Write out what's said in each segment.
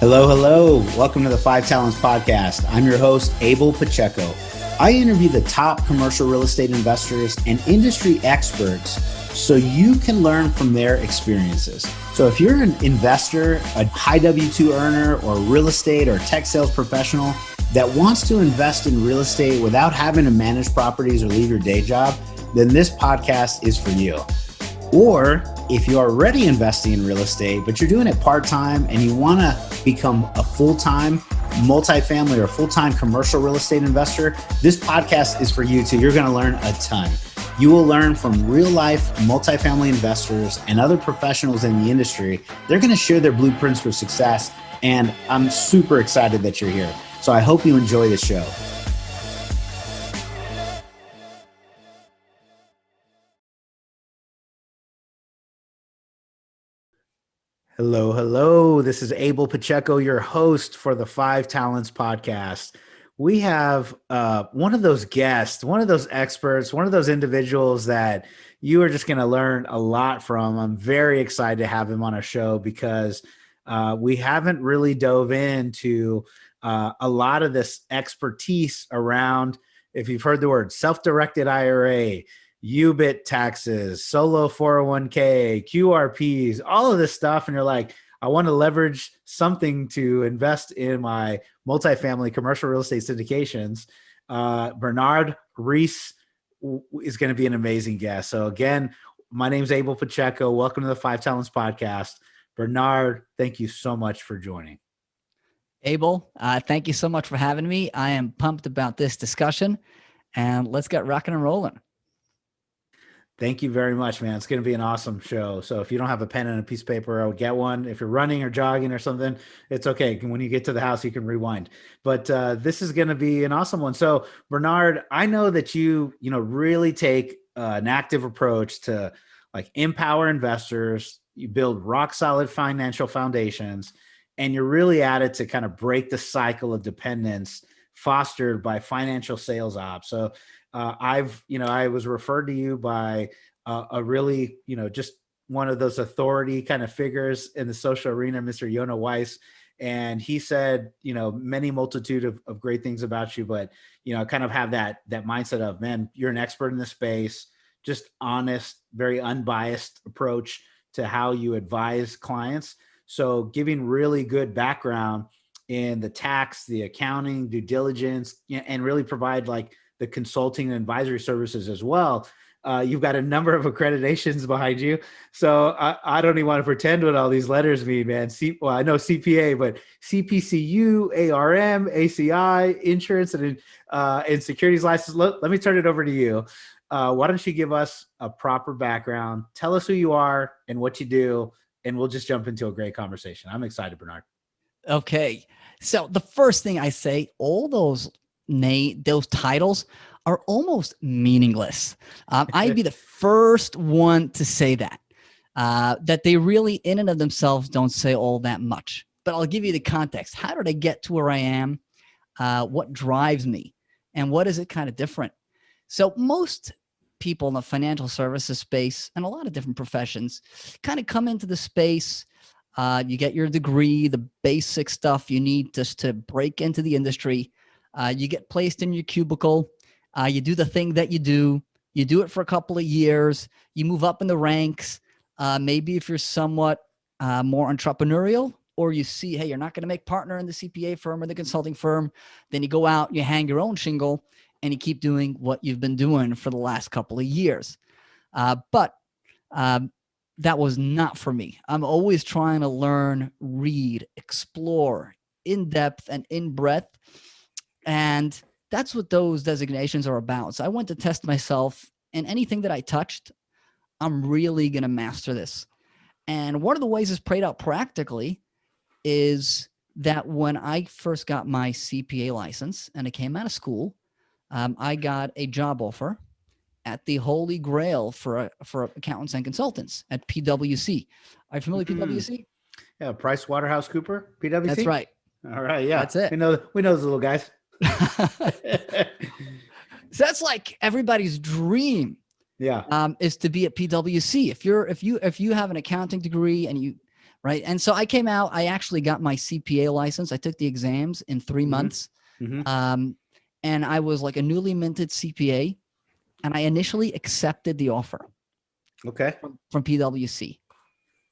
Hello, hello. Welcome to the 5 Talents Podcast. I'm your host, Abel Pacheco. I interview the top commercial real estate investors and industry experts so you can learn from their experiences. So if you're an investor, a high W-2 earner, or real estate or tech sales professional that wants to invest in real estate without having to manage properties or leave your day job, then this podcast is for you. Or if you're already investing in real estate, but you're doing it part-time and you want to become a full-time multifamily or full-time commercial real estate investor, this podcast is for you too. You're going to learn a ton. You will learn from real-life multifamily investors and other professionals in the industry. They're going to share their blueprints for success, and I'm super excited that you're here. So I hope you enjoy the show. Hello, hello. This is Abel Pacheco, your host for the 5 Talents Podcast. We have one of those guests, one of those experts, one of those individuals that you are just going to learn a lot from. I'm very excited to have him on our show because we haven't really dove into a lot of this expertise around, if you've heard the word self-directed IRA, UBIT taxes, solo 401k, QRPs, all of this stuff. And you're like, I want to leverage something to invest in my multifamily commercial real estate syndications. Bernard Reisz is going to be an amazing guest. So again, my name's Abel Pacheco. Welcome to the 5 Talents Podcast. Bernard, thank you so much for joining. Abel, thank you so much for having me. I am pumped about this discussion, and let's get rocking and rolling. Thank you very much, man. It's going to be an awesome show. So if you don't have a pen and a piece of paper, I would get one. If you're running or jogging or something, it's okay. When you get to the house, you can rewind. But this is going to be an awesome one. So Bernard, I know that you really take an active approach to like empower investors. You build rock solid financial foundations, and you're really at it to kind of break the cycle of dependence fostered by financial sales ops. So I was referred to you by a really, just one of those authority kind of figures in the social arena, Mr. Yona Weiss. And he said, many multitude of great things about you, but, kind of have that mindset of, man, you're an expert in the space, just honest, very unbiased approach to how you advise clients. So giving really good background in the tax, the accounting, due diligence, and really provide like the consulting and advisory services as well. You've got a number of accreditations behind you. So I don't even want to pretend what all these letters mean, man. I know CPA, but CPCU, ARM, ACI, insurance, and securities license. Let me turn it over to you. Why don't you give us a proper background? Tell us who you are and what you do, and we'll just jump into a great conversation. I'm excited, Bernard. Okay. So the first thing I say, all those titles are almost meaningless. I'd be the first one to say that they really in and of themselves don't say all that much. But I'll give you the context. How did I get to where I am? What drives me? And what is it kind of different? So most people in the financial services space and a lot of different professions kind of come into the space. You get your degree, the basic stuff you need just to break into the industry. You get placed in your cubicle. You do the thing that you do it for a couple of years. You move up in the ranks. Maybe if you're somewhat more entrepreneurial, or you see, hey, you're not going to make partner in the CPA firm or the consulting firm, then you go out, you hang your own shingle, and you keep doing what you've been doing for the last couple of years. But that was not for me. I'm always trying to learn, read, explore in depth and in breadth. And that's what those designations are about. So I went to test myself, and anything that I touched, I'm really going to master this. And one of the ways it's played out practically is that when I first got my CPA license and I came out of school, I got a job offer at the Holy Grail for accountants and consultants at PwC. Are you familiar with PwC? Yeah, PricewaterhouseCoopers, PwC. That's right. All right, yeah, that's it. We know those little guys. So that's like everybody's dream. Yeah. Is to be at PwC. If you have an accounting degree and you right? And so I came out, I actually got my CPA license. I took the exams in 3 months. And I was like a newly minted CPA, and I initially accepted the offer Okay. from PwC.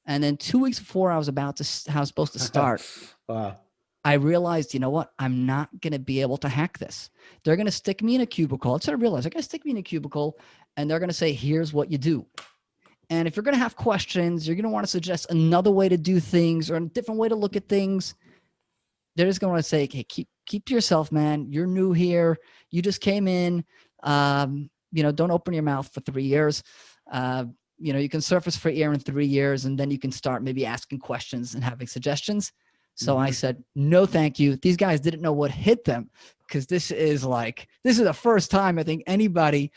And then 2 weeks before I was supposed to start, Wow. I realized, you know what? I'm not going to be able to hack this. They're going to stick me in a cubicle. That's what I realized. They're going to stick me in a cubicle, and they're going to say, here's what you do. And if you're going to have questions, you're going to want to suggest another way to do things or a different way to look at things. They're just going to want to say, hey, keep to yourself, man. You're new here. You just came in. Don't open your mouth for 3 years. You can surface for air in 3 years, and then you can start maybe asking questions and having suggestions. So I said, no, thank you. These guys didn't know what hit them, because this is the first time I think anybody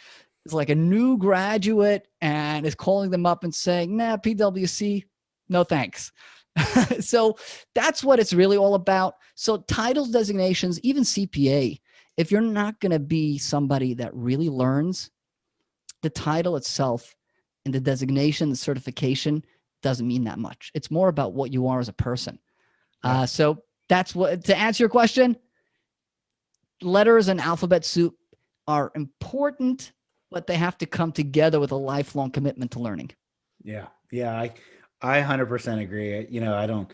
is like a new graduate and is calling them up and saying, nah, PwC, no thanks. So that's what it's really all about. So titles, designations, even CPA, if you're not going to be somebody that really learns, the title itself and the designation, the certification doesn't mean that much. It's more about what you are as a person. Yeah. So that's to answer your question, letters and alphabet soup are important, but they have to come together with a lifelong commitment to learning. Yeah. Yeah. I 100% agree.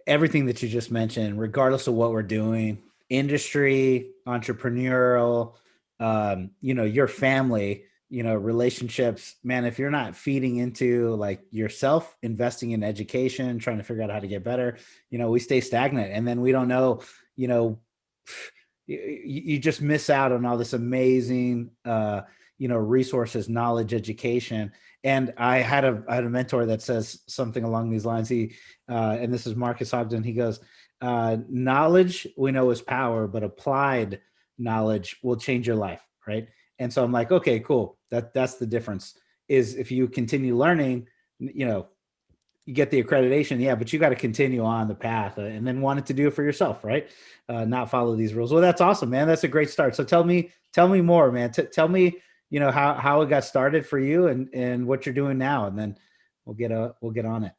Everything that you just mentioned, regardless of what we're doing, industry, entrepreneurial, your family, relationships, man, if you're not feeding into like yourself, investing in education, trying to figure out how to get better, we stay stagnant, and then we don't know, you just miss out on all this amazing, resources, knowledge, education. And I had a mentor that says something along these lines. And this is Marcus Ogden. He goes, knowledge we know is power, but applied knowledge will change your life. Right. And so I'm like, okay, cool. That's the difference, is if you continue learning, you get the accreditation. Yeah. But you got to continue on the path, and then wanted to do it for yourself. Right. Not follow these rules. Well, that's awesome, man. That's a great start. So tell me more, man. Tell me, how it got started for you, and what you're doing now. And then we'll get on it.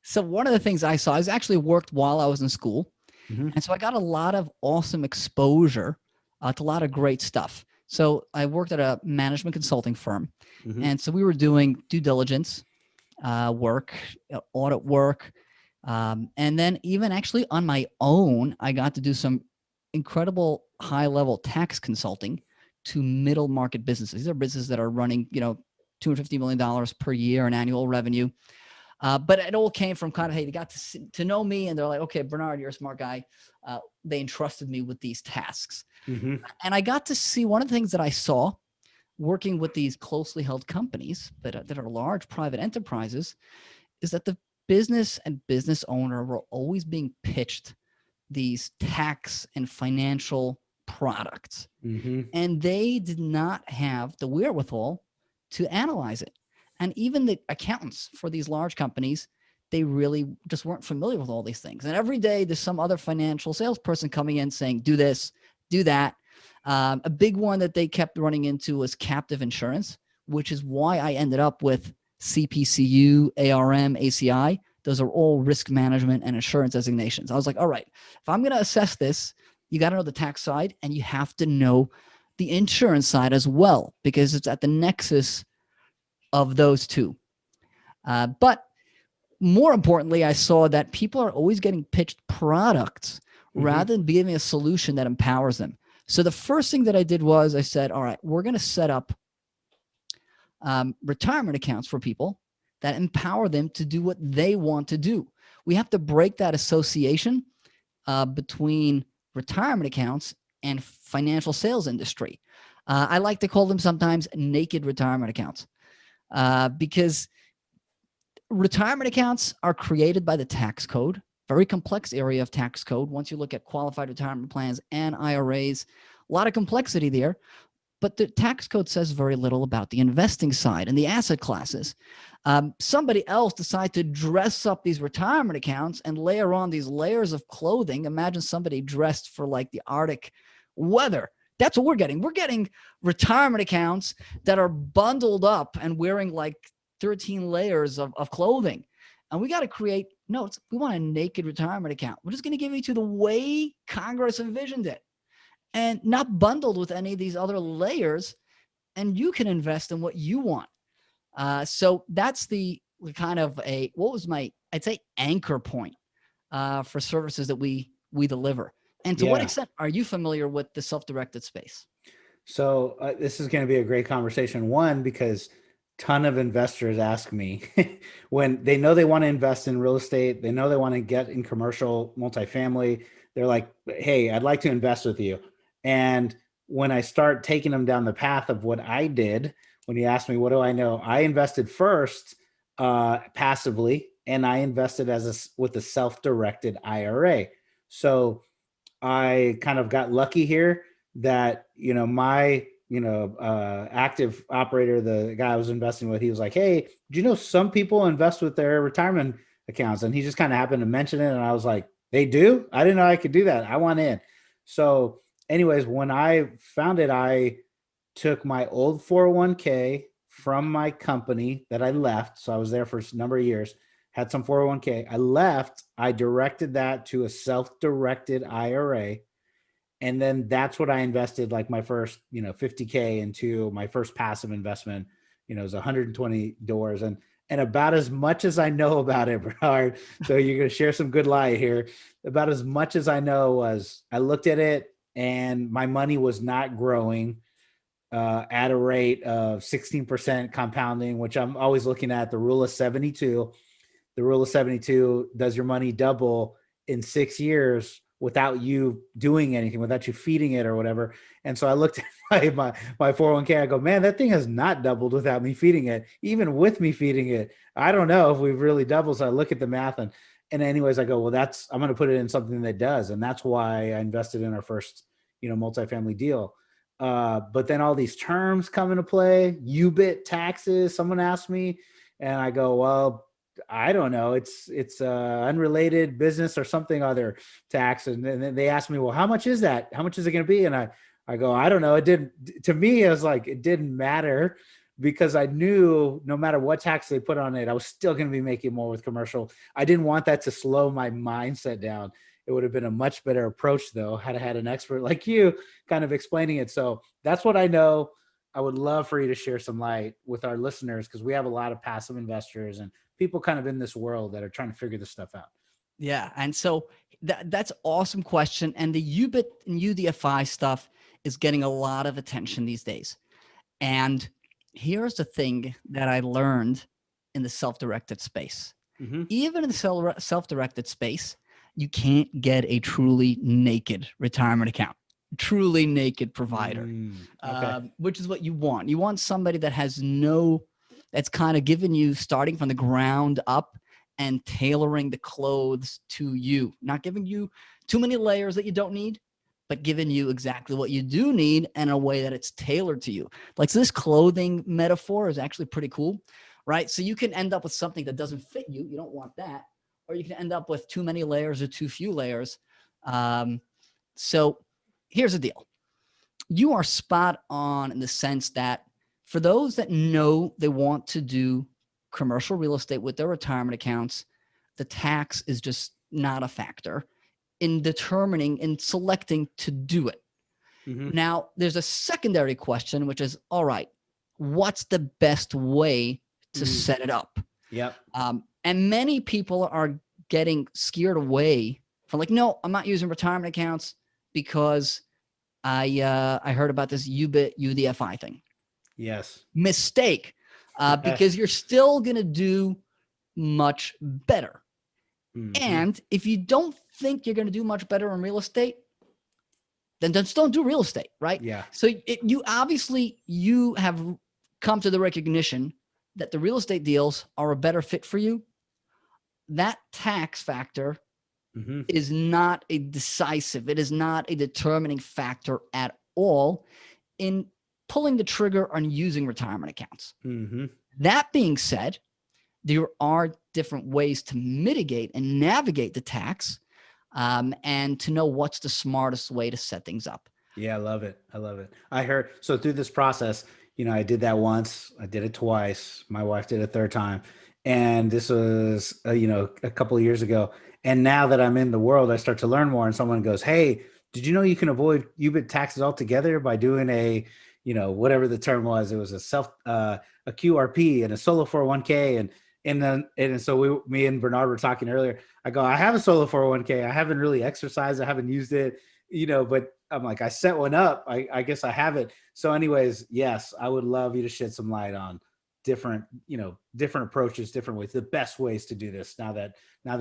So one of the things I saw is actually worked while I was in school. Mm-hmm. And so I got a lot of awesome exposure to a lot of great stuff. So I worked at a management consulting firm. Mm-hmm. And so we were doing due diligence work, audit work. And then even actually on my own, I got to do some incredible high-level tax consulting to middle market businesses. These are businesses that are running, $250 million per year in annual revenue. But it all came from kind of, hey, they got to know me, and they're like, okay, Bernard, you're a smart guy. They entrusted me with these tasks. Mm-hmm. And I got to see one of the things that I saw working with these closely held companies that are large private enterprises is that the business and business owner were always being pitched these tax and financial products. Mm-hmm. And they did not have the wherewithal to analyze it. And even the accountants for these large companies, they really just weren't familiar with all these things. And every day there's some other financial salesperson coming in saying, do this, do that. A big one that they kept running into was captive insurance, which is why I ended up with CPCU, ARM, ACI. Those are all risk management and insurance designations. I was like, all right, if I'm going to assess this, you got to know the tax side, and you have to know the insurance side as well, because it's at the nexus of those two. But more importantly, I saw that people are always getting pitched products rather than giving a solution that empowers them. So the first thing that I did was I said, all right, we're going to set up retirement accounts for people that empower them to do what they want to do. We have to break that association between retirement accounts and financial sales industry. I like to call them sometimes naked retirement accounts because retirement accounts are created by the tax code, very complex area of tax code. Once you look at qualified retirement plans and IRAs, a lot of complexity there. But the tax code says very little about the investing side and the asset classes. Somebody else decided to dress up these retirement accounts and layer on these layers of clothing. Imagine somebody dressed for like the Arctic weather. That's what we're getting. We're getting retirement accounts that are bundled up and wearing like 13 layers of clothing. and we got to create notes. We want a naked retirement account. We're just going to give it to the way Congress envisioned it and not bundled with any of these other layers. And you can invest in what you want. So that's the kind of I'd say anchor point for services that we deliver. And to what extent are you familiar with the self-directed space? So this is going to be a great conversation. One, because ton of investors ask me when they know they want to invest in real estate, they know they want to get in commercial multifamily. They're like, hey, I'd like to invest with you. And when I start taking them down the path of what I did, when you ask me, what do I know? I invested first passively, and I invested with a self-directed IRA. So I kind of got lucky here that, my, active operator, the guy I was investing with, he was like, hey, do you know some people invest with their retirement accounts? And he just kind of happened to mention it. And I was like, they do? I didn't know I could do that. I want in. So anyways, when I found it, I took my old 401k from my company that I left. So I was there for a number of years, had some 401k. I left, I directed that to a self-directed IRA. And then that's what I invested, like my first, 50K into my first passive investment, it was $120. And about as much as I know about it, Bernard, so you're going to share some good light here. About as much as I know was I looked at it and my money was not growing at a rate of 16% compounding, which I'm always looking at the rule of 72. The rule of 72, does your money double in 6 years without you doing anything, without you feeding it or whatever? And so I looked at my 401k. I go, man, that thing has not doubled without me feeding it. Even with me feeding it, I don't know if we've really doubled. So I look at the math and anyways, I go, well, I'm going to put it in something that does. And that's why I invested in our first, multifamily deal. But then all these terms come into play, UBIT taxes, someone asked me, and I go, well, I don't know. It's unrelated business or something other tax. And then they asked me, well, how much is that? How much is it going to be? And I go, I don't know. It didn't, to me, I was like, it didn't matter because I knew no matter what tax they put on it, I was still going to be making more with commercial. I didn't want that to slow my mindset down. It would have been a much better approach though, had I had an expert like you kind of explaining it. So that's what I know. I would love for you to share some light with our listeners because we have a lot of passive investors and people kind of in this world that are trying to figure this stuff out. Yeah. And so that's awesome question. And the UBIT and UDFI stuff is getting a lot of attention these days. And here's the thing that I learned in the self-directed space. Mm-hmm. Even in the self-directed space, you can't get a truly naked retirement account, truly naked provider, which is what you want. You want somebody that has that's kind of giving you starting from the ground up and tailoring the clothes to you, not giving you too many layers that you don't need, but giving you exactly what you do need in a way that it's tailored to you. Like, so this clothing metaphor is actually pretty cool, right? So you can end up with something that doesn't fit you. You don't want that. Or you can end up with too many layers or too few layers. So here's the deal. You are spot on in the sense that for those that know they want to do commercial real estate with their retirement accounts, the tax is just not a factor in determining and selecting to do it. Mm-hmm. Now, there's a secondary question, which is, all right, what's the best way to set it up? Yep. And many people are getting scared away from like, no, I'm not using retirement accounts because I heard about this UBIT UDFI thing. Yes. Mistake. Because you're still going to do much better. Mm-hmm. And if you don't think you're going to do much better in real estate, then just don't do real estate, right? Yeah. So you have come to the recognition that the real estate deals are a better fit for you. That tax factor is not a decisive, it is not a determining factor at all in pulling the trigger on using retirement accounts. Mm-hmm. That being said, there are different ways to mitigate and navigate the tax and to know what's the smartest way to set things up. Yeah, I love it. I love it. I heard, so through this process, I did that once, I did it twice, my wife did it a third time. And this was, a couple of years ago. And now that I'm in the world, I start to learn more. And someone goes, "Hey, did you know you can avoid UBIT taxes altogether by doing a, whatever the term was? It was a QRP and a solo 401k." And so me and Bernard were talking earlier. I go, "I have a solo 401k. I haven't really exercised. I haven't used it, but I'm like, I set one up. I guess I have it." So anyways, yes, I would love you to shed some light on different approaches, different ways, the best ways to do this now that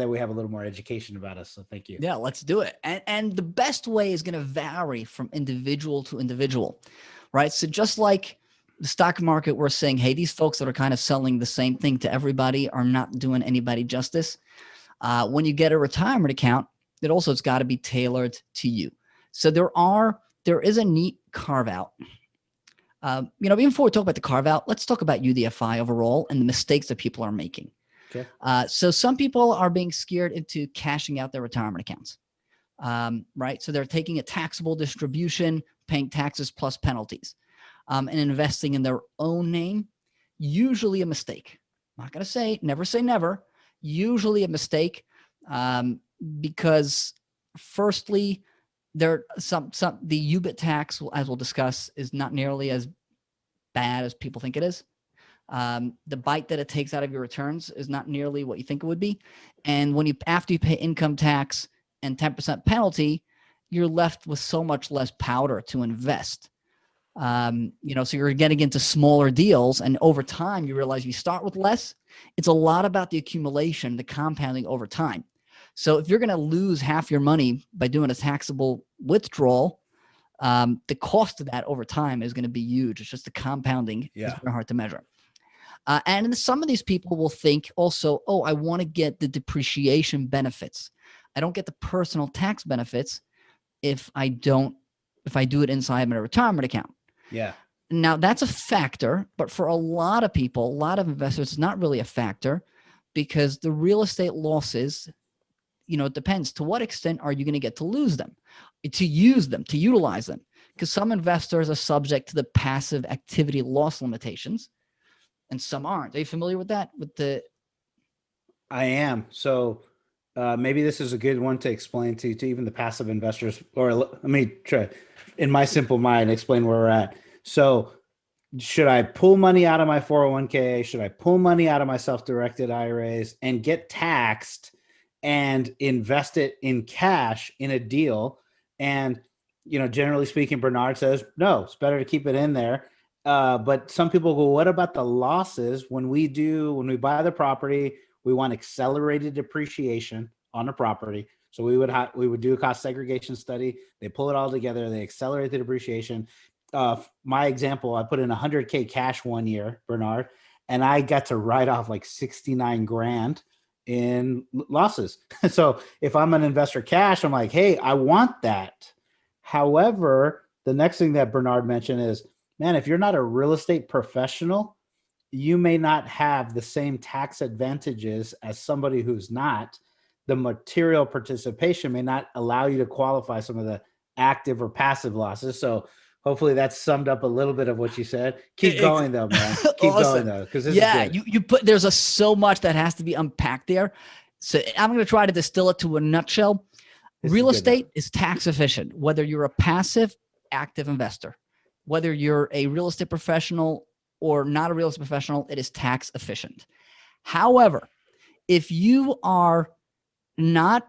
we have a little more education about us. So thank you. Yeah, let's do it. And the best way is going to vary from individual to individual, right? So just like the stock market, we're saying, hey, these folks that are kind of selling the same thing to everybody are not doing anybody justice. When you get a retirement account, it also has got to be tailored to you. So there is a neat carve out. Even before we talk about the carve out, let's talk about UDFI overall and the mistakes that people are making. Okay. So some people are being scared into cashing out their retirement accounts, right? So they're taking a taxable distribution, paying taxes plus penalties, and investing in their own name. Usually a mistake. I'm not going to say never. Usually a mistake, because firstly, the UBIT tax, as we'll discuss, is not nearly as bad as people think it is. The bite that it takes out of your returns is not nearly what you think it would be. And after you pay income tax and 10% penalty, you're left with so much less powder to invest. So you're getting into smaller deals, and over time you realize you start with less. It's a lot about the accumulation, the compounding over time. So if you're going to lose half your money by doing a taxable withdrawal, the cost of that over time is going to be huge. It's just the compounding is very hard to measure. And some of these people will think also, oh, I want to get the depreciation benefits. I don't get the personal tax benefits if I do it inside my retirement account. Yeah. Now that's a factor, but for a lot of people, a lot of investors, it's not really a factor, because the real estate losses, it depends. To what extent are you going to get to lose them, to use them, to utilize them? Because some investors are subject to the passive activity loss limitations, and some aren't. Are you familiar with that? I am. So maybe this is a good one to explain to even the passive investors, or let me try in my simple mind, explain where we're at. So should I pull money out of my 401k? Should I pull money out of my self-directed IRAs and get taxed and invest it in cash in a deal? And, generally speaking, Bernard says, no, it's better to keep it in there. But some people go, what about the losses when we buy the property? We want accelerated depreciation on the property. So we would do a cost segregation study. They pull it all together. They accelerate the depreciation. My example, I put in 100K cash one year, Bernard, and I got to write off like 69 grand in losses. So if I'm an investor cash, I'm like, hey, I want that. However, the next thing that Bernard mentioned is, man, if you're not a real estate professional, you may not have the same tax advantages as somebody who's not. The material participation may not allow you to qualify some of the active or passive losses. So hopefully that's summed up a little bit of what you said. Keep going though, man. Keep awesome. going though, because this is good. There's so much that has to be unpacked there. So I'm going to try to distill it to a nutshell. Real estate is tax efficient, whether you're a passive, active investor, whether you're a real estate professional or not a real estate professional, it is tax efficient. However, if you are not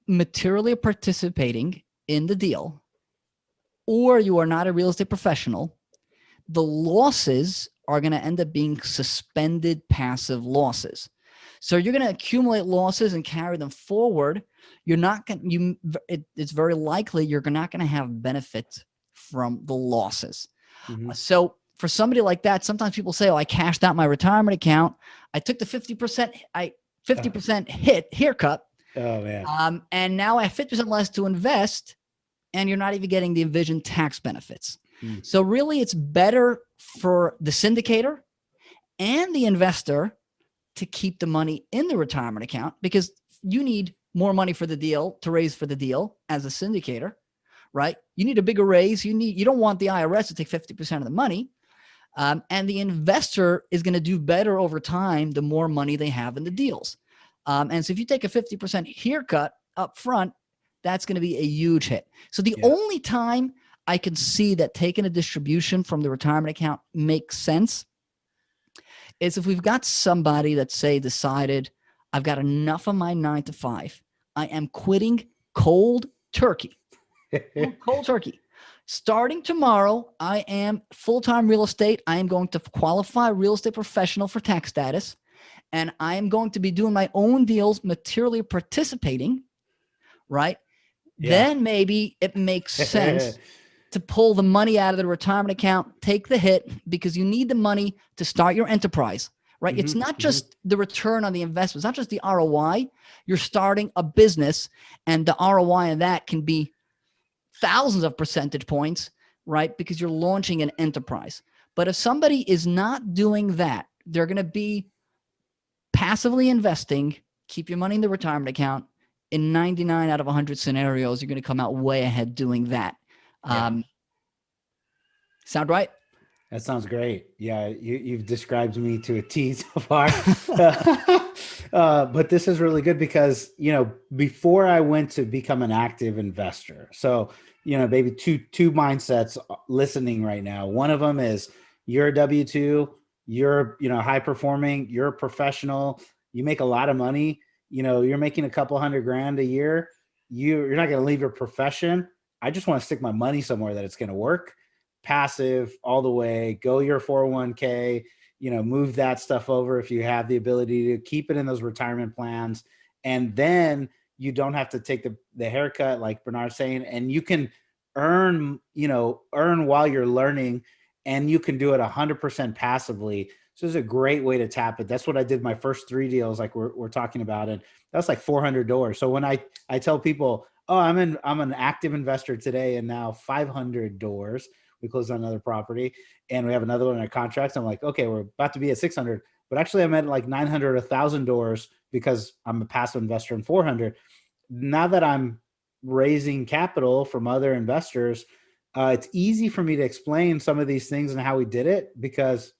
materially participating in the deal, or you are not a real estate professional, the losses are going to end up being suspended passive losses. So you're going to accumulate losses and carry them forward. It's very likely you're not going to have benefit from the losses. Mm-hmm. So for somebody like that, sometimes people say, oh, I cashed out my retirement account. I took the 50% haircut. Oh man. And now I have 50% less to invest, and you're not even getting the envisioned tax benefits. So really it's better for the syndicator and the investor to keep the money in the retirement account, because you need more money for the deal to raise for the deal as a syndicator, right? You need a bigger raise. You don't want the IRS to take 50% of the money. And the investor is going to do better over time the more money they have in the deals. And so if you take a 50% haircut up front, that's going to be a huge hit. So the only time I can see that taking a distribution from the retirement account makes sense is if we've got somebody that, say, decided, I've got enough of my 9 to 5. I am quitting cold turkey. Cold turkey. Starting tomorrow, I am full-time real estate. I am going to qualify real estate professional for tax status, and I am going to be doing my own deals, materially participating, right? Then maybe it makes sense to pull the money out of the retirement account, take the hit, because you need the money to start your enterprise, right? Mm-hmm, it's not just the return on the investment. It's not just the ROI. You're starting a business, and the ROI on that can be thousands of percentage points, right? Because you're launching an enterprise. But if somebody is not doing that, they're going to be passively investing, keep your money in the retirement account. In 99 out of 100 scenarios, you're going to come out way ahead doing that. Sound right? That sounds great. Yeah, you've described me to a T so far. But this is really good because, before I went to become an active investor, so, maybe two mindsets listening right now. One of them is you're a W-2, you're, high performing, you're a professional, you make a lot of money, you're making a couple $100,000 a year. You're not going to leave your profession. I just want to stick my money somewhere that it's going to work. Passive all the way, go your 401k, move that stuff over if you have the ability to keep it in those retirement plans. And then you don't have to take the haircut, like Bernard's saying, and you can earn while you're learning, and you can do it 100% passively. So it's a great way to tap it. That's what I did my first 3 deals, like we're talking about. And that's like $400. So when I tell people, oh, I'm an active investor today, and now $500, we closed on another property and we have another one in our contracts. I'm like, okay, we're about to be at 600, but actually I'm at like 900, $1,000 because I'm a passive investor in 400. Now that I'm raising capital from other investors, it's easy for me to explain some of these things and how we did it because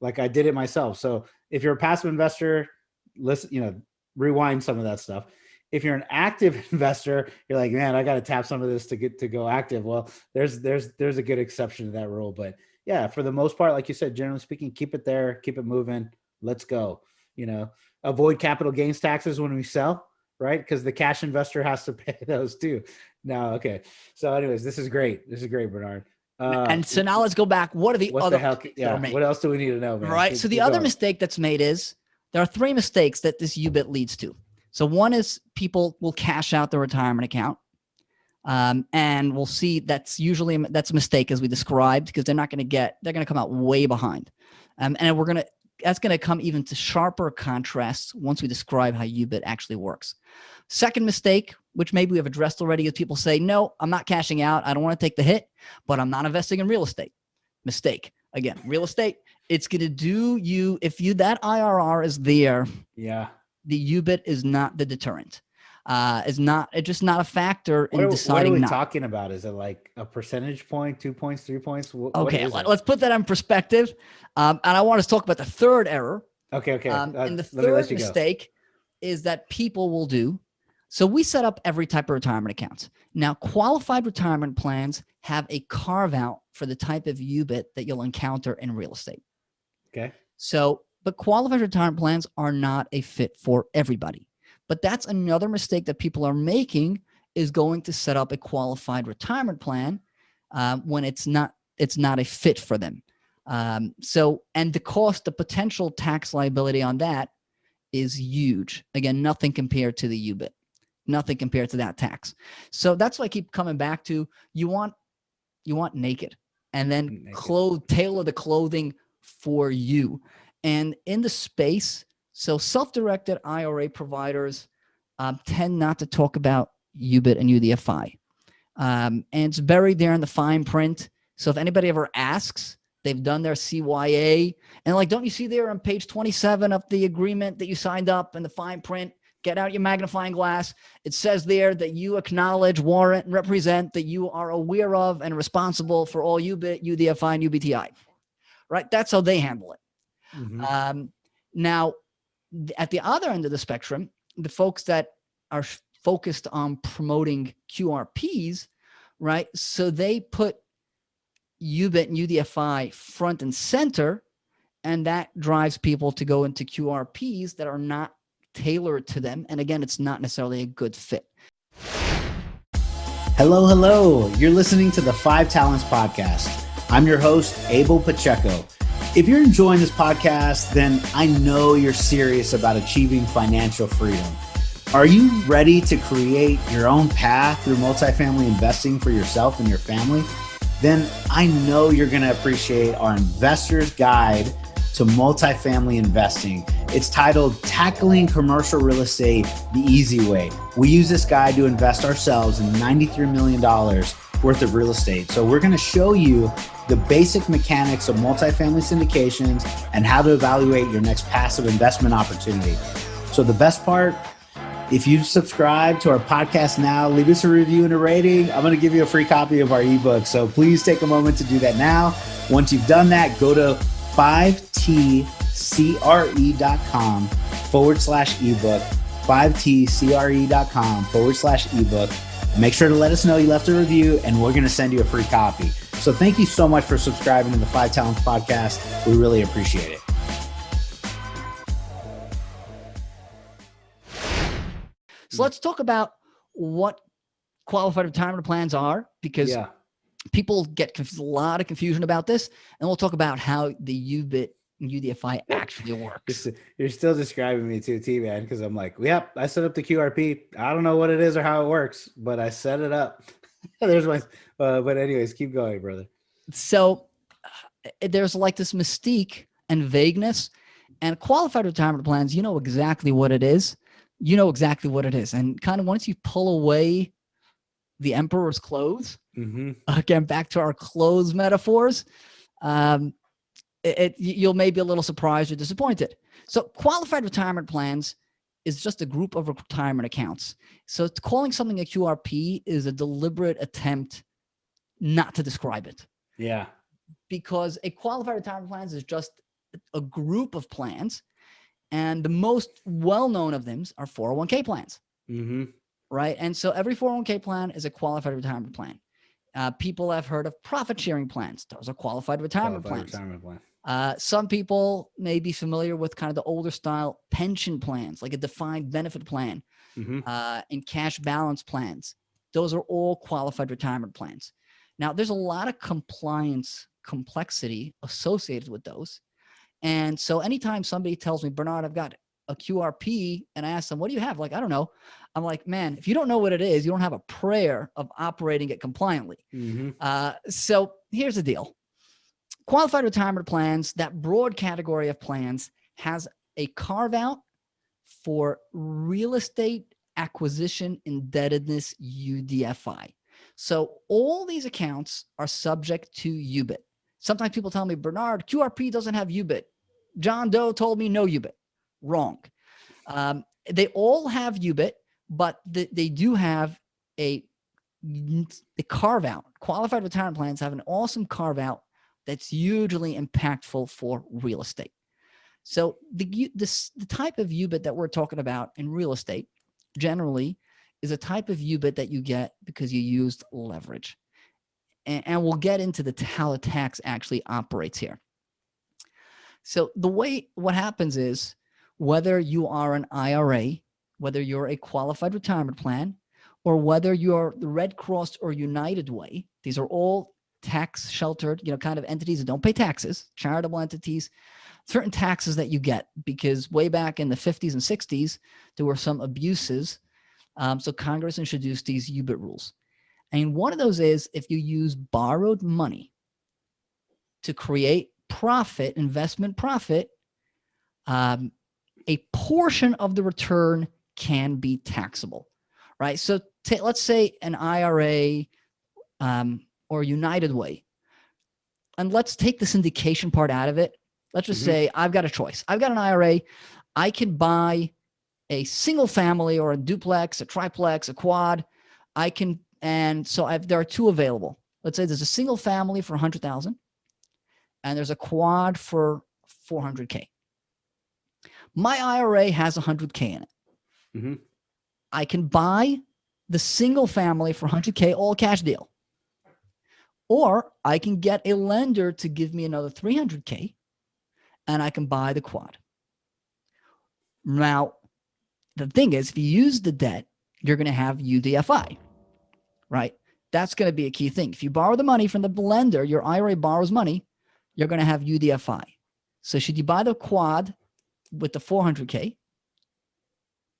like I did it myself. So if you're a passive investor, listen, rewind some of that stuff. If you're an active investor, you're like, man, I got to tap some of this to get to go active. Well, there's a good exception to that rule, but yeah, for the most part, like you said, generally speaking, keep it there, keep it moving. Let's go. Avoid capital gains taxes when we sell, right? Because the cash investor has to pay those too. No, okay. So, anyways, this is great. This is great, Bernard. And so now let's go back. What are the what other the hell? Yeah. What else do we need to know, man? Right. So the other mistake that's made is there are 3 mistakes that this UBIT leads to. So one is people will cash out their retirement account. And we'll see that's a mistake as we described, because they're going to come out way behind. And that's going to come even to sharper contrasts once we describe how UBIT actually works. Second mistake, which maybe we have addressed already, is people say, no, I'm not cashing out. I don't want to take the hit, but I'm not investing in real estate. Mistake. Again, real estate, it's going to do you, that IRR is there. Yeah. The UBIT is not the deterrent. It's just not a factor in deciding. What are we talking about? Is it like a percentage point, 2 points, 3 points? Okay, let's put that in perspective. And I want to talk about the third error. Okay. And the third mistake is that people will do. So we set up every type of retirement accounts. Now, qualified retirement plans have a carve out for the type of UBIT that you'll encounter in real estate. Okay. But qualified retirement plans are not a fit for everybody. But that's another mistake that people are making, is going to set up a qualified retirement plan when it's not a fit for them. And the potential tax liability on that is huge. Again, nothing compared to the UBIT, nothing compared to that tax. So that's why I keep coming back to, you want naked, and then tailor the clothing for you. And in the space, so self-directed IRA providers tend not to talk about UBIT and UDFI. And it's buried there in the fine print. So if anybody ever asks, they've done their CYA. And like, don't you see there on page 27 of the agreement that you signed up in the fine print? Get out your magnifying glass. It says there that you acknowledge, warrant, and represent that you are aware of and responsible for all UBIT, UDFI, and UBTI. right? That's how they handle it. Mm-hmm. Now, at the other end of the spectrum, the folks that are focused on promoting QRPs, right? So they put UBIT and UDFI front and center, and that drives people to go into QRPs that are not tailored to them. And again, it's not necessarily a good fit. Hello. You're listening to the 5 Talents Podcast. I'm your host, Abel Pacheco. If you're enjoying this podcast, then I know you're serious about achieving financial freedom. Are you ready to create your own path through multifamily investing for yourself and your family? Then I know you're going to appreciate our Investor's Guide to Multifamily Investing. It's titled Tackling Commercial Real Estate the Easy Way. We use this guide to invest ourselves in $93 million worth of real estate. So we're going to show you the basic mechanics of multifamily syndications and how to evaluate your next passive investment opportunity. So the best part, if you subscribe to our podcast now, leave us a review and a rating. I'm going to give you a free copy of our ebook. So please take a moment to do that now. Once you've done that, go to 5tcre.com/ebook, 5tcre.com/ebook. Make sure to let us know you left a review and we're going to send you a free copy. So thank you so much for subscribing to the 5 Talents Podcast. We really appreciate it. So let's talk about what qualified retirement plans are, because people get a lot of confusion about this. And we'll talk about how the UBIT and UDFI actually works. You're still describing me to a T, man, because I'm like, yep, I set up the QRP. I don't know what it is or how it works, but I set it up. There's my, but anyways, keep going, brother. So there's like this mystique and vagueness, and qualified retirement plans, you know exactly what it is. And kind of once you pull away the emperor's clothes, again, back to our clothes metaphors, you'll maybe be a little surprised or disappointed. So qualified retirement plans is just a group of retirement accounts. So calling something a QRP is a deliberate attempt not to describe it. Yeah. Because a qualified retirement plans is just a group of plans. And the most well-known of them are 401k plans, right? And so every 401k plan is a qualified retirement plan. People have heard of profit-sharing plans. Those are qualified retirement plans. Some people may be familiar with kind of the older style pension plans, like a defined benefit plan, and cash balance plans. Those are all qualified retirement plans. Now, there's a lot of compliance complexity associated with those. And so anytime somebody tells me, Bernard, I've got a QRP, and I ask them, what do you have? Like, I don't know. I'm like, man, if you don't know what it is, you don't have a prayer of operating it compliantly. So here's the deal. Qualified retirement plans, that broad category of plans, has a carve out for real estate acquisition indebtedness UDFI. So all these accounts are subject to UBIT. Sometimes people tell me, Bernard, QRP doesn't have UBIT. John Doe told me no UBIT. Wrong. They all have UBIT, but they do have a carve out. Qualified retirement plans have an awesome carve out that's hugely impactful for real estate. So the type of UBIT that we're talking about in real estate generally is a type of UBIT that you get because you used leverage. And we'll get into how the tax actually operates here. So what happens is, whether you are an IRA, whether you're a qualified retirement plan, or whether you're the Red Cross or United Way, these are all tax sheltered, kind of entities that don't pay taxes, charitable entities, certain taxes that you get, because way back in the 50s and 60s, there were some abuses. So Congress introduced these UBIT rules. And one of those is if you use borrowed money to create profit, investment profit, a portion of the return can be taxable, right? So let's say an IRA or United Way, and let's take the syndication part out of it. Let's just say I've got a choice. I've got an IRA. I could buy a single family or a duplex, a triplex, a quad. And so there are two available. Let's say there's a single family for $100,000, and there's a quad for 400K. My IRA has 100K in it. Mm-hmm. I can buy the single family for 100K all cash deal. Or I can get a lender to give me another 300K and I can buy the quad. Now, the thing is, if you use the debt, you're going to have UDFI, right? That's going to be a key thing. If you borrow the money from the lender, your IRA borrows money, you're going to have UDFI. So should you buy the quad with the 400K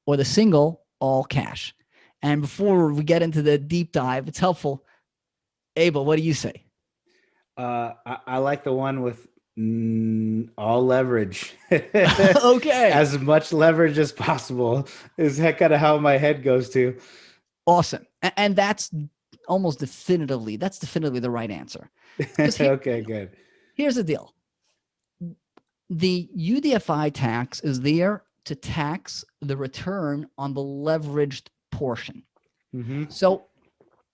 or the single all cash? And before we get into the deep dive, it's helpful. Abel, what do you say? I like the one with all leverage. Okay. As much leverage as possible is kind of how my head goes to. Awesome. And that's definitively the right answer. Okay, good. Here's the deal. The UDFI tax is there to tax the return on the leveraged portion. Mm-hmm. So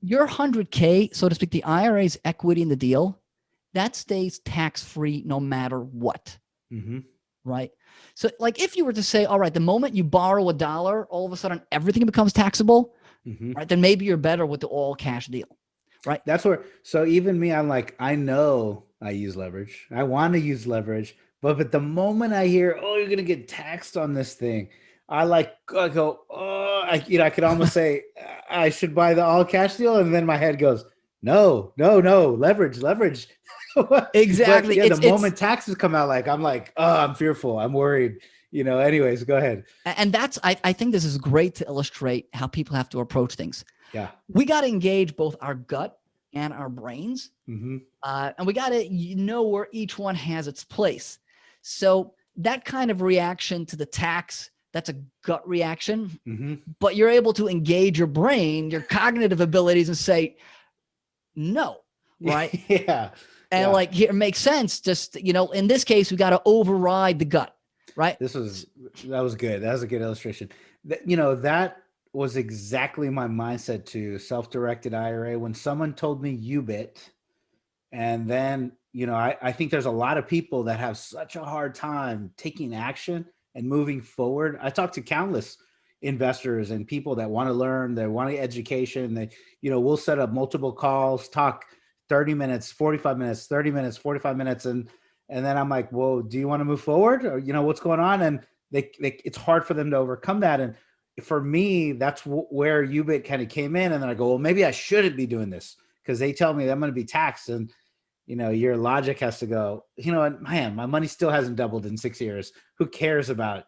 your 100K, so to speak, the IRA's equity in the deal, that stays tax-free no matter what. Mm-hmm. Right? So like if you were to say, all right, the moment you borrow $1, all of a sudden everything becomes taxable, Mm-hmm. right? Then maybe you're better with the all cash deal, right? That's where, so even me, I'm like, I know I use leverage. I want to use leverage, but the moment I hear, oh, you're going to get taxed on this thing, I go, oh, I could almost say I should buy the all cash deal. And then my head goes, no, leverage. Exactly. But yeah, the moment taxes come out, I'm like, oh, I'm fearful. I'm worried. Anyways, go ahead. And that's, I think this is great to illustrate how people have to approach things. Yeah. We got to engage both our gut and our brains. Mm-hmm. And we got to know where each one has its place. So that kind of reaction to the tax, that's a gut reaction, Mm-hmm. but you're able to engage your brain, your cognitive abilities and say, no, right? Yeah. And here, it makes sense. Just, in this case, we got to override the gut, right? That was good. That was a good illustration. That was exactly my mindset to self-directed IRA. When someone told me UBIT, and then, I think there's a lot of people that have such a hard time taking action and moving forward. I talk to countless investors and people that want to learn, they want education. They, we'll set up multiple calls, talk 30 minutes, 45 minutes, 30 minutes, 45 minutes. And then I'm like, well, do you want to move forward? Or, what's going on? And it's hard for them to overcome that. And for me, that's where UBIT kind of came in. And then I go, well, maybe I shouldn't be doing this because they tell me that I'm going to be taxed. And, your logic has to go, man, my money still hasn't doubled in 6 years. Who cares about it?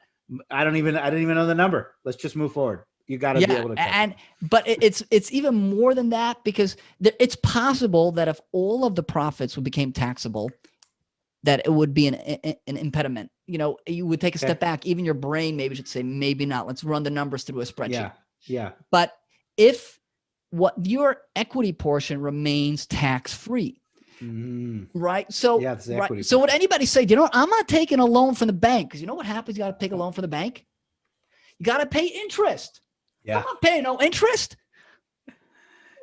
I didn't even know the number. Let's just move forward. You got to be able to. But it's even more than that, because it's possible that if all of the profits became taxable, that it would be an impediment. You would take a step back. Even your brain maybe should say, maybe not. Let's run the numbers through a spreadsheet. Yeah. But if what your equity portion remains tax-free, right? So, right. So would anybody say, I'm not taking a loan from the bank? Because you know what happens? You got to take a loan from the bank. You got to pay interest. Yeah. I'm not paying no interest.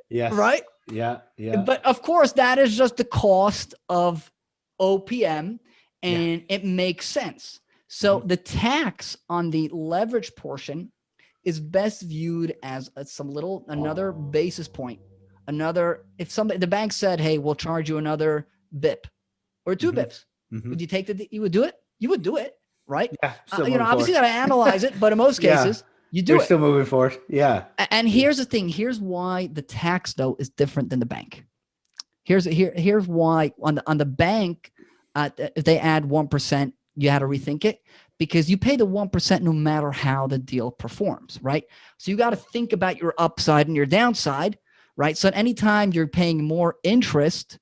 Yes. Right? Yeah. But of course, that is just the cost of OPM, and it makes sense. So the tax on the leverage portion is best viewed as another basis point. If the bank said, hey, we'll charge you another BIP or 2 bips, would you take you would do it? You would do it, right? Yeah. Obviously you got to analyze it, but in most cases, you do it. You're still moving forward. Yeah. And here's the thing. Here's why the tax, though, is different than the bank. Here's why on the bank, if they add 1%, you had to rethink it, because you pay the 1% no matter how the deal performs, right? So you got to think about your upside and your downside, right? So at any time you're paying more interest,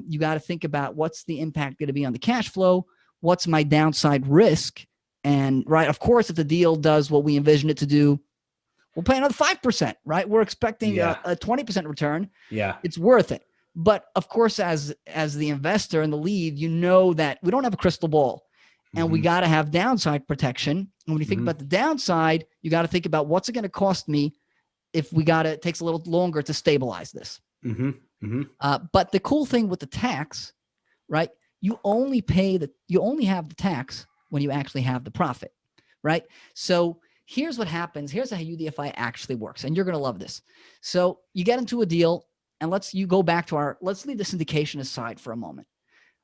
you got to think about what's the impact going to be on the cash flow, what's my downside risk, and right, of course, if the deal does what we envision it to do, we'll pay another 5%, right? We're expecting a 20% return. Yeah, it's worth it. But of course, as the investor and the lead, that we don't have a crystal ball, and we got to have downside protection. And when you think about the downside, you got to think about what's it going to cost me if it takes a little longer to stabilize this. But the cool thing with the tax, right? you only have the tax when you actually have the profit, right? So here's what happens. Here's how UDFI actually works. And you're going to love this. So you get into a deal, and let's leave the syndication aside for a moment,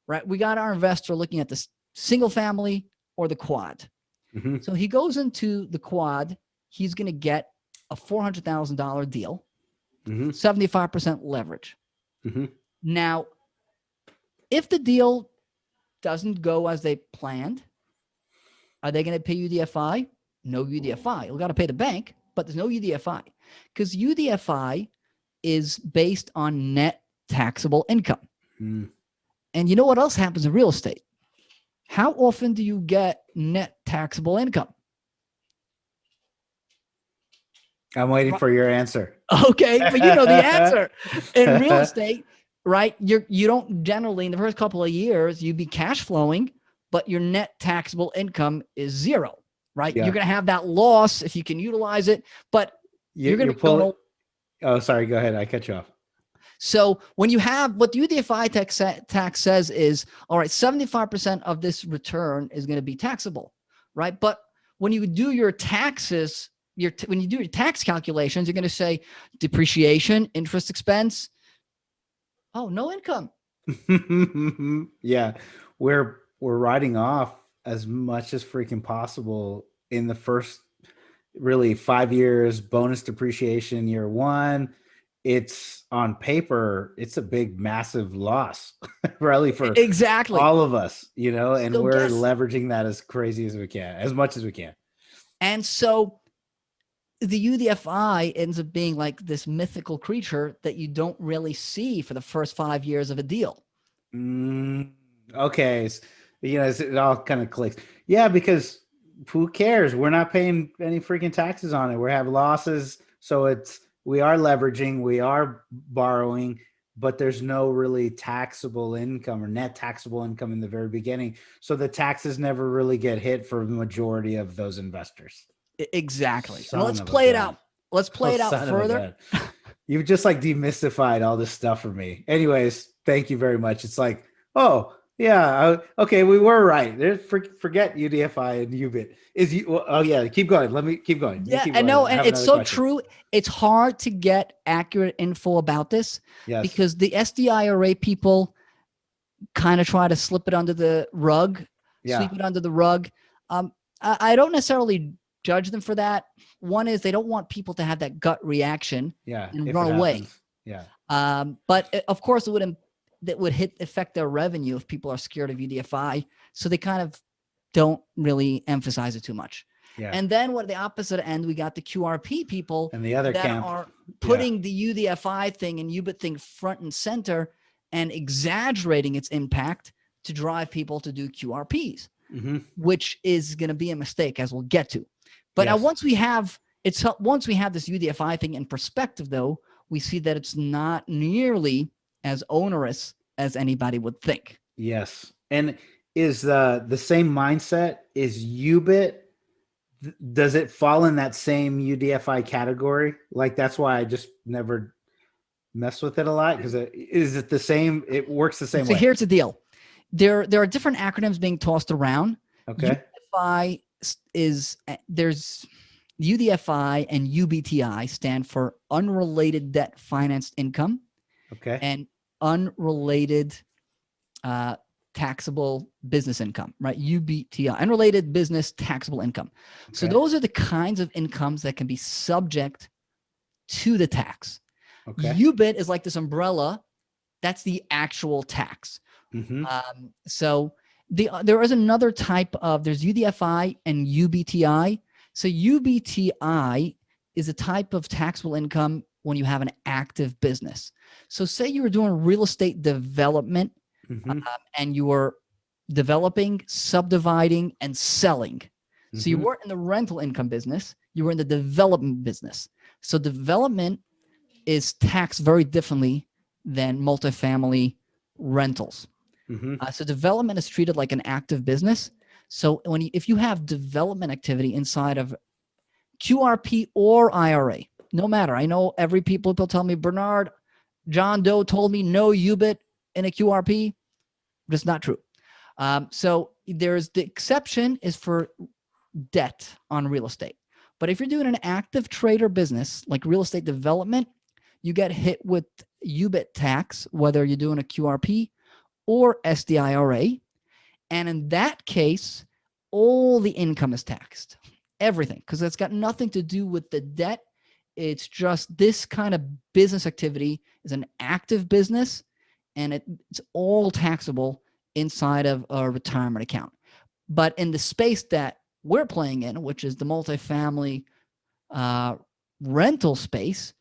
right? We got our investor looking at the single family or the quad. Mm-hmm. So he goes into the quad. He's going to get a $400,000 deal, 75% leverage. Mm-hmm. Now, if the deal doesn't go as they planned, are they going to pay UDFI? No UDFI. We got to pay the bank, but there's no UDFI because UDFI is based on net taxable income. Mm. And you know what else happens in real estate? How often do you get net taxable income? I'm waiting for your answer. Okay, but you know the answer. In real estate, right? You don't generally in the first couple of years you'd be cash flowing, but your net taxable income is zero, right? Yeah. You're going to have that loss if you can utilize it, but you're going to pull. Oh, sorry. Go ahead. I cut you off. So when you have what the UDFI tax says is, all right, 75% of this return is going to be taxable, right? But when you do your taxes, when you do your tax calculations, you're going to say depreciation, interest expense. Oh, no income. Yeah, we're writing off as much as freaking possible in the first really 5 years. Bonus depreciation year one. It's on paper, it's a big, massive loss, really for exactly all of us, and so we're leveraging that as crazy as we can, as much as we can. And so the UDFI ends up being like this mythical creature that you don't really see for the first 5 years of a deal. Okay. It all kind of clicks. Yeah, because who cares? We're not paying any freaking taxes on it. We have losses. So we are leveraging, we are borrowing, but there's no really taxable income or net taxable income in the very beginning. So the taxes never really get hit for the majority of those investors. Exactly. And let's play it out. Let's play it out further. You've just like demystified all this stuff for me. Anyways, thank you very much. It's like, oh yeah, okay, we were right. Forget UDFI and UBIT. Oh yeah, keep going. Let me keep going. Yeah, I know, and it's so true. It's hard to get accurate info about this because the SDIRA people kind of try to slip it under the rug, sweep it under the rug. I don't necessarily judge them for that. One is they don't want people to have that gut reaction and run away. Yeah. But of course it would affect their revenue if people are scared of UDFI. So they kind of don't really emphasize it too much. Yeah. And then at the opposite end, we got the QRP people and the other that camp are putting the UDFI thing and UBIT thing front and center and exaggerating its impact to drive people to do QRPs, which is going to be a mistake, as we'll get to. But now once we have this UDFI thing in perspective, though, we see that it's not nearly as onerous as anybody would think. Yes. And is the same mindset, is UBIT, does it fall in that same UDFI category? Like, that's why I just never mess with it a lot, because is it the same? It works the same way. So here's the deal. There are different acronyms being tossed around. Okay. There's UDFI and UBTI stand for unrelated debt financed income. Okay. And unrelated taxable business income, right? UBTI, unrelated business taxable income. Okay. So those are the kinds of incomes that can be subject to the tax. Okay. UBIT is like this umbrella. That's the actual tax. So there is another type of, there's UDFI and UBTI. So UBTI is a type of taxable income when you have an active business. So say you were doing real estate development and you were developing, subdividing, and selling. So you weren't in the rental income business, you were in the development business. So development is taxed very differently than multifamily rentals. So development is treated like an active business. So if you have development activity inside of QRP or IRA, no matter. I know people tell me, Bernard, John Doe told me no UBIT in a QRP. But it's not true. So there's the exception is for debt on real estate. But if you're doing an active trade or business like real estate development, you get hit with UBIT tax, whether you're doing a QRP or SDIRA. And in that case, all the income is taxed, everything, because it's got nothing to do with the debt. It's just this kind of business activity is an active business, and it's all taxable inside of a retirement account. But in the space that we're playing in, which is the multifamily rental space,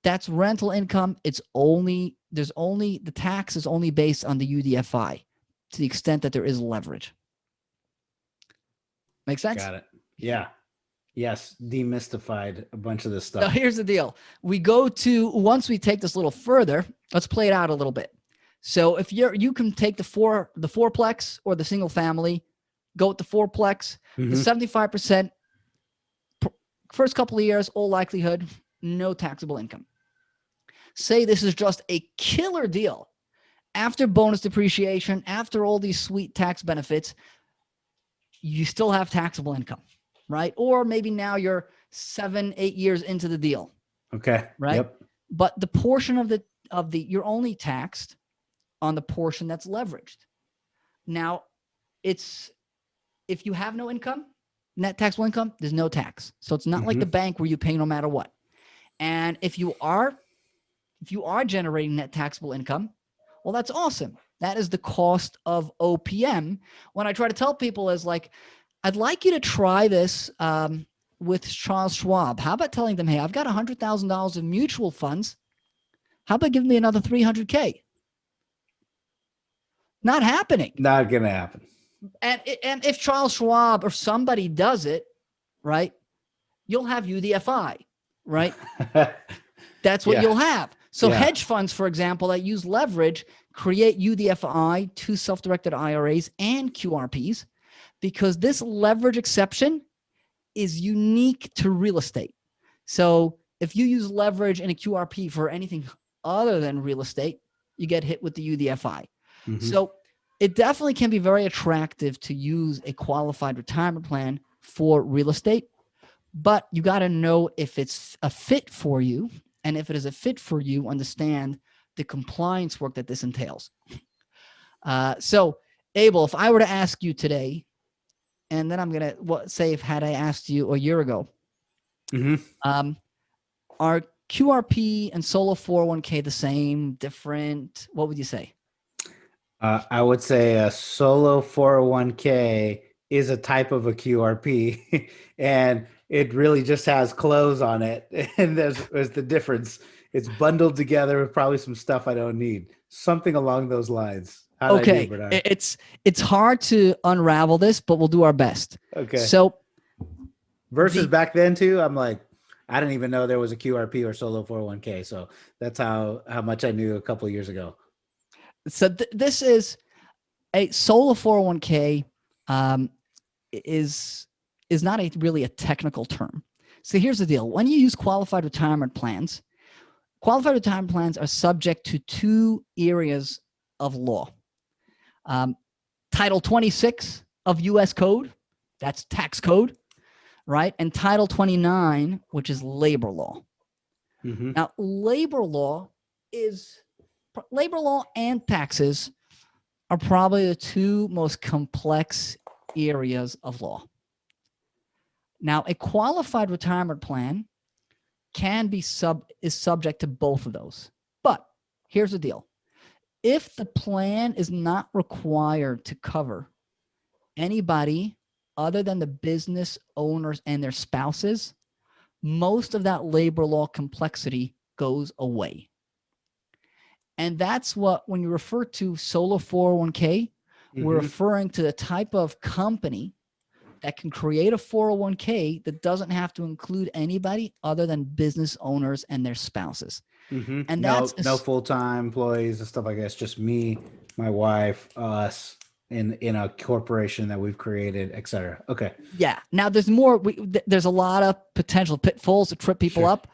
that's rental income. The tax is only based on the UDFI to the extent that there is leverage. Make sense? Got it. Yeah. Yes. Demystified a bunch of this stuff. So here's the deal. Once we take this a little further, let's play it out a little bit. So if you can take the fourplex or the single family, go with the fourplex, the 75%, first couple of years, all likelihood, no taxable income. Say this is just a killer deal. After bonus depreciation, after all these sweet tax benefits, you still have taxable income, right? Or maybe now you're 7-8 years into the deal. Okay. Right. Yep. But the portion of you're only taxed on the portion that's leveraged. Now, if you have no income, net taxable income, there's no tax. So it's not like the bank where you pay no matter what. And if you are generating net taxable income, well, that's awesome. That is the cost of OPM. When I try to tell people is like, I'd like you to try this with Charles Schwab. How about telling them, hey, I've got $100,000 in mutual funds. How about giving me another $300K? Not happening. Not going to happen. And if Charles Schwab or somebody does it, right, you'll have UDFI, right? That's what you'll have. So hedge funds, for example, that use leverage create UDFI, two self-directed IRAs, and QRPs, because this leverage exception is unique to real estate. So if you use leverage in a QRP for anything other than real estate, you get hit with the UDFI. So it definitely can be very attractive to use a qualified retirement plan for real estate, but you got to know if it's a fit for you. And if it is a fit for you, understand the compliance work that this entails. So, Abel, if I were to ask you today, and then I'm going to say if had I asked you a year ago, are QRP and solo 401k the same, different? What would you say? I would say a solo 401k is a type of a QRP, and it really just has clothes on it. And there's the difference. It's bundled together with probably some stuff I don't need. Something along those lines. Okay. It's hard to unravel this, but we'll do our best. Okay. So versus back then too, I'm like, I didn't even know there was a QRP or solo 401k. So that's how much I knew a couple of years ago. So this is a solo 401k is not really a technical term. So here's the deal. When you use qualified retirement plans are subject to two areas of law. Title 26 of U.S. Code, that's tax code, right? And Title 29, which is labor law. Now, labor law and taxes are probably the two most complex areas of law. Now, a qualified retirement plan is subject to both of those. But here's the deal. If the plan is not required to cover anybody other than the business owners and their spouses, most of that labor law complexity goes away. And that's what, when you refer to solo 401k, we're referring to the type of company that can create a 401k that doesn't have to include anybody other than business owners and their spouses. And that's no full-time employees and stuff like that. It's just me, my wife, us in a corporation that we've created, et cetera. Okay. Yeah. Now there's more. There's a lot of potential pitfalls to trip people up.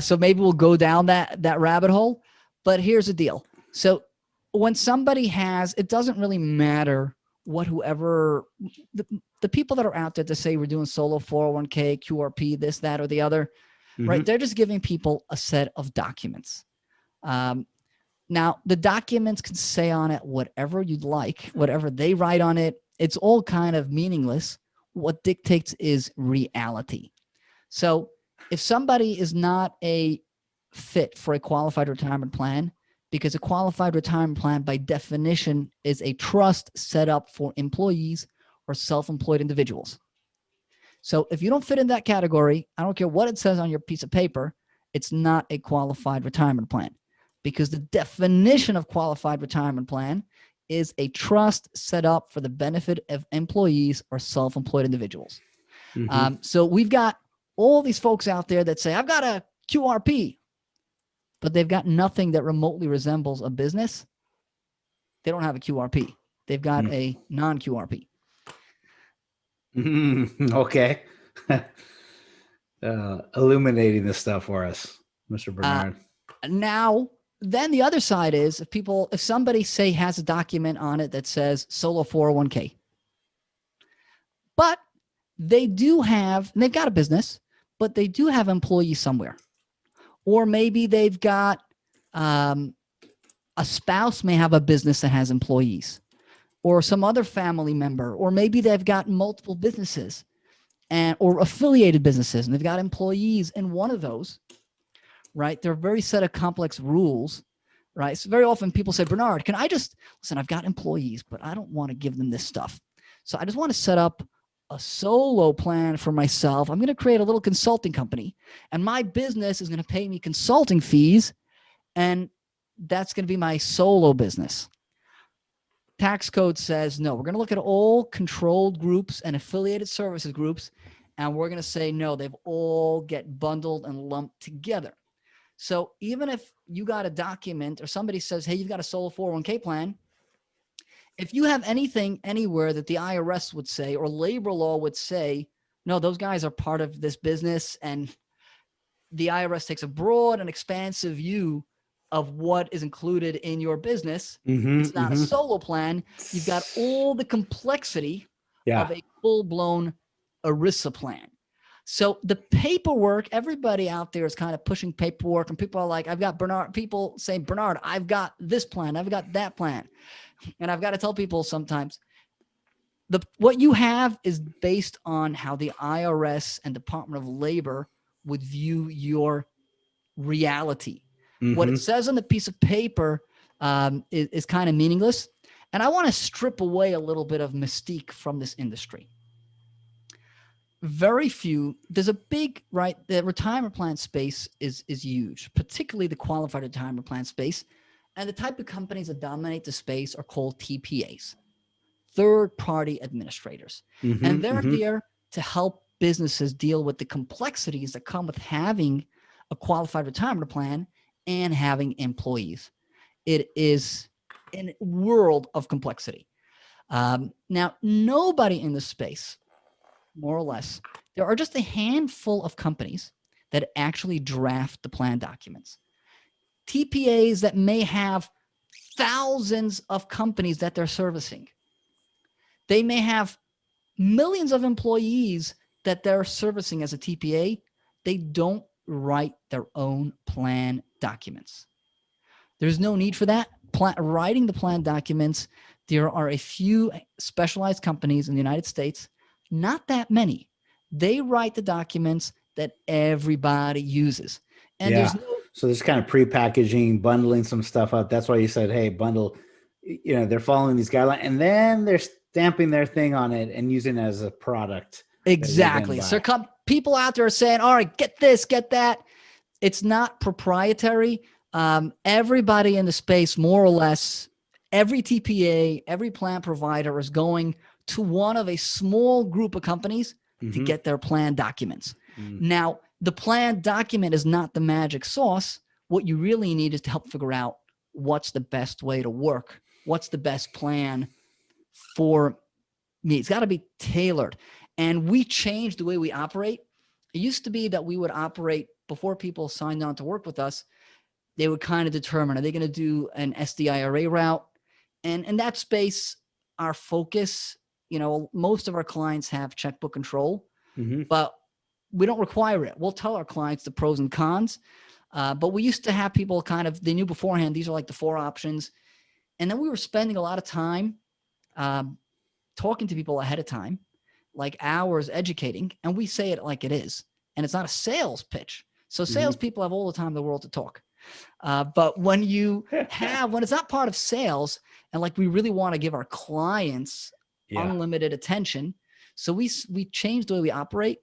So maybe we'll go down that rabbit hole. But here's the deal. So when somebody it doesn't really matter whoever the people that are out there to say we're doing solo 401k, QRP, this, that, or the other, right? They're just giving people a set of documents. Now, the documents can say on it whatever you'd like, whatever they write on it. It's all kind of meaningless. What dictates is reality. So if somebody is not a fit for a qualified retirement plan, because a qualified retirement plan by definition is a trust set up for employees or self-employed individuals. So if you don't fit in that category, I don't care what it says on your piece of paper, it's not a qualified retirement plan, because the definition of qualified retirement plan is a trust set up for the benefit of employees or self-employed individuals. So we've got all these folks out there that say, I've got a QRP, but they've got nothing that remotely resembles a business. They don't have a QRP. They've got a non-QRP. Okay. Illuminating this stuff for us, Mr. Bernard. Now, then the other side is if somebody say has a document on it that says solo 401k, but they've got a business, but they do have employees somewhere. Or maybe they've got a spouse may have a business that has employees, or some other family member, or maybe they've got multiple businesses or affiliated businesses, and they've got employees in one of those, right? They're a very set of complex rules, right? So very often people say, Bernard, can I just, listen, I've got employees, but I don't want to give them this stuff. So I just want to set up a solo plan for myself. I'm going to create a little consulting company, and my business is going to pay me consulting fees, and that's going to be my solo business. Tax code says, no, we're going to look at all controlled groups and affiliated services groups, and we're going to say, no, they've all get bundled and lumped together. So even if you got a document or somebody says, hey, you've got a solo 401k plan, if you have anything anywhere that the IRS would say or labor law would say, no, those guys are part of this business, and the IRS takes a broad and expansive view of what is included in your business, it's not a solo plan. You've got all the complexity of a full-blown ERISA plan. So the paperwork, everybody out there is kind of pushing paperwork, and people are like, people saying, Bernard, I've got this plan, I've got that plan. And I've got to tell people sometimes what you have is based on how the IRS and Department of Labor would view your reality. What it says on the piece of paper is kind of meaningless. And I want to strip away a little bit of mystique from this industry. There's a big, right? The retirement plan space is huge, particularly the qualified retirement plan space. And the type of companies that dominate the space are called TPAs, third-party administrators. And they're there to help businesses deal with the complexities that come with having a qualified retirement plan and having employees. It is a world of complexity. Now, nobody in this space, more or less, there are just a handful of companies that actually draft the plan documents. TPAs that may have thousands of companies that they're servicing. They may have millions of employees that they're servicing as a TPA. They don't write their own plan documents. There's no need for that. Writing the plan documents, there are a few specialized companies in the United States, not that many. They write the documents that everybody uses. And so there's kind of pre-packaging, bundling some stuff up. That's why you said, hey, bundle, they're following these guidelines, and then they're stamping their thing on it and using it as a product. Exactly. So people out there are saying, all right, get this, get that. It's not proprietary. Everybody in the space, more or less, every TPA, every plan provider is going to one of a small group of companies to get their plan documents. Now, the plan document is not the magic sauce. What you really need is to help figure out what's the best way to work. What's the best plan for me? It's got to be tailored. And we changed the way we operate. It used to be that we would operate before people signed on to work with us. They would kind of determine, are they going to do an SDIRA route? And in that space, our focus. Most of our clients have checkbook control, Mm-hmm. but we don't require it. We'll tell our clients the pros and cons. But we used to have people they knew beforehand, these are like the 4 options. And then we were spending a lot of time talking to people ahead of time, like hours educating, and we say it like it is. And it's not a sales pitch. So salespeople have all the time in the world to talk. But when it's not part of sales, and like we really want to give our clients unlimited attention, so we changed the way we operate.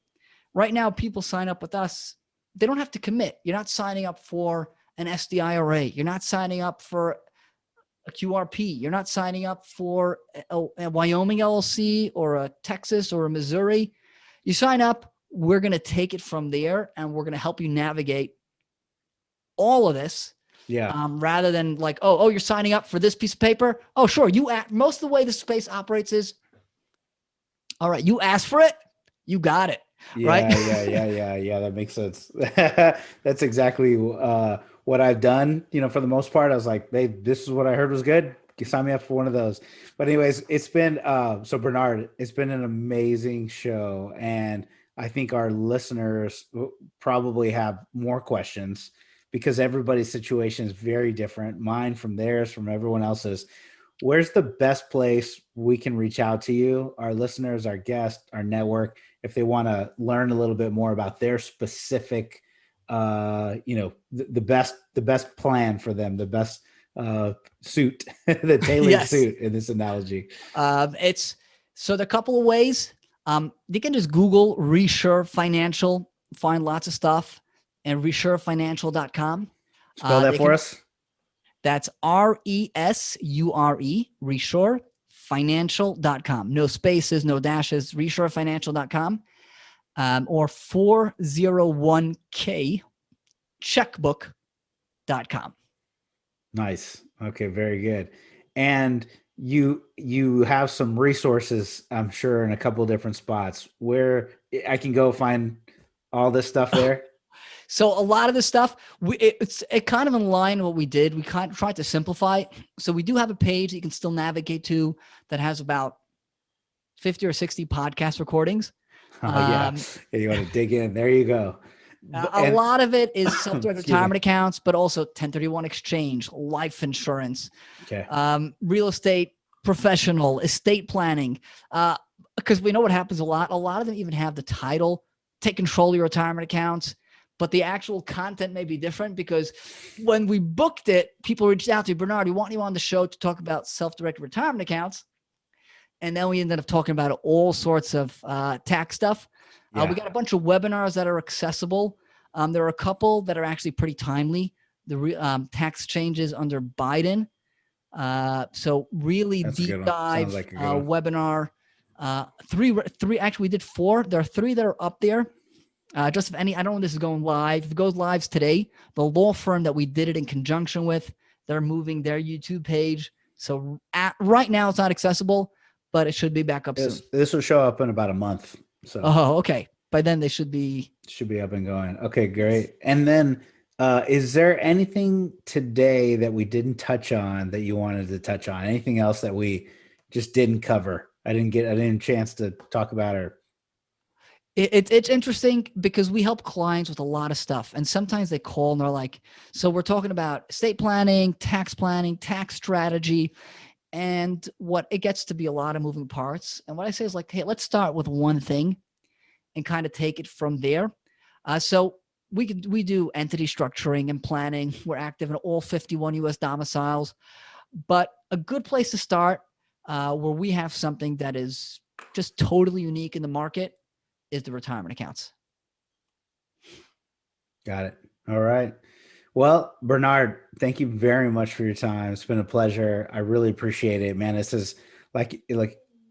Right now, people sign up with us. They don't have to commit. You're not signing up for an SDIRA. You're not signing up for a QRP. You're not signing up for a Wyoming LLC or a Texas or a Missouri. You sign up, we're going to take it from there, and we're going to help you navigate all of this. Rather than like, oh, you're signing up for this piece of paper. Oh, sure. Most of the way this space operates is, all right, you asked for it, you got it. Right? Yeah. That makes sense. That's exactly what I've done. For the most part, I was like, hey, this is what I heard was good. You sign me up for one of those. But anyways, it's been so Bernard, it's been an amazing show, and I think our listeners probably have more questions because everybody's situation is very different. Mine from theirs, from everyone else's. Where's the best place we can reach out to you, our listeners, our guests, our network, if they want to learn a little bit more about their specific, the best plan for them, the best suit, the tailored suit in this analogy? So there are a couple of ways. You can just Google Resure Financial, find lots of stuff, and resurefinancial.com. Spell that for us. That's RESURE, resurefinancial.com. No spaces, no dashes, resurefinancial.com. Or 401k checkbook.com. Nice. Okay, very good. And you have some resources, I'm sure, in a couple of different spots where I can go find all this stuff there. So a lot of this stuff, it's kind of in line with what we did. We kind of tried to simplify it. So we do have a page that you can still navigate to that has about 50 or 60 podcast recordings. Yeah, you want to dig in. There you go. A lot of it is self-directed retirement accounts, but also 1031 exchange, life insurance, real estate, professional, estate planning. Because we know what happens a lot. A lot of them even have the title, take control of your retirement accounts, but the actual content may be different because when we booked it, people reached out to me, Bernard, we want you on the show to talk about self-directed retirement accounts. And then we ended up talking about all sorts of tax stuff. We got a bunch of webinars that are accessible. There are a couple that are actually pretty timely. The tax changes under Biden. So really deep dive webinar. Three. Actually, we did 4. There are 3 that are up there. Just if any, I don't know when this is going live. If it goes live today, the law firm that we did it in conjunction with, they're moving their YouTube page. So right now it's not accessible, but it should be back up soon. This will show up in about a month. So okay. By then they should be up and going. Okay, great. And then is there anything today that we didn't touch on that you wanted to touch on? Anything else that we just didn't cover? I didn't get a chance to talk about it. It's interesting because we help clients with a lot of stuff. And sometimes they call and they're like, so we're talking about estate planning, tax strategy. And what it gets to be a lot of moving parts. And what I say is like, hey, let's start with one thing and kind of take it from there. So we do entity structuring and planning. We're active in all 51 U.S. domiciles. But a good place to start where we have something that is just totally unique in the market is the retirement accounts. Got it. All right. Well, Bernard, thank you very much for your time. It's been a pleasure. I really appreciate it, man. This is like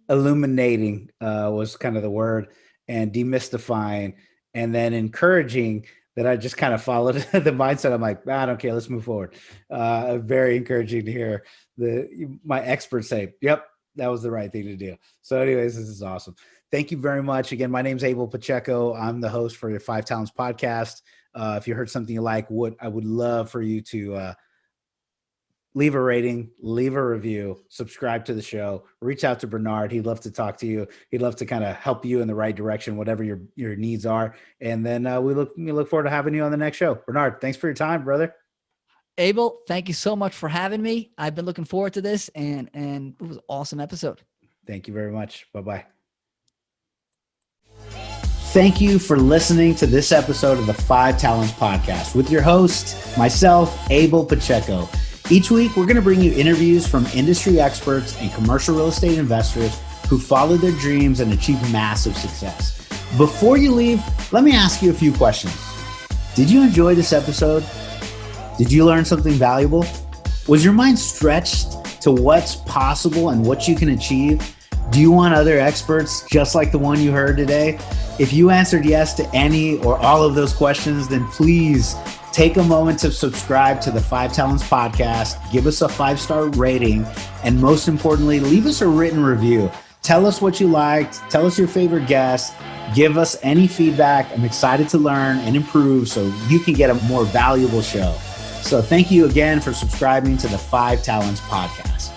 illuminating was kind of the word, and demystifying, and then encouraging that I just kind of followed the mindset. I'm like, I don't care. Let's move forward. Very encouraging to hear my experts say, yep, that was the right thing to do. So anyways, this is awesome. Thank you very much. Again, my name is Abel Pacheco. I'm the host for your 5 Talents podcast. If you heard something you like, I would love for you to leave a rating, leave a review, subscribe to the show, reach out to Bernard. He'd love to talk to you. He'd love to kind of help you in the right direction, whatever your needs are. And then we look forward to having you on the next show. Bernard, thanks for your time, brother. Abel, thank you so much for having me. I've been looking forward to this, and it was an awesome episode. Thank you very much. Bye-bye. Thank you for listening to this episode of the 5 Talents Podcast with your host, myself, Abel Pacheco. Each week, we're going to bring you interviews from industry experts and commercial real estate investors who follow their dreams and achieve massive success. Before you leave, let me ask you a few questions. Did you enjoy this episode? Did you learn something valuable? Was your mind stretched to what's possible and what you can achieve? Do you want other experts just like the one you heard today? If you answered yes to any or all of those questions, then please take a moment to subscribe to the 5 Talents Podcast, give us a 5-star rating, and most importantly, leave us a written review. Tell us what you liked, tell us your favorite guest, give us any feedback. I'm excited to learn and improve so you can get a more valuable show. So thank you again for subscribing to the 5 Talents Podcast.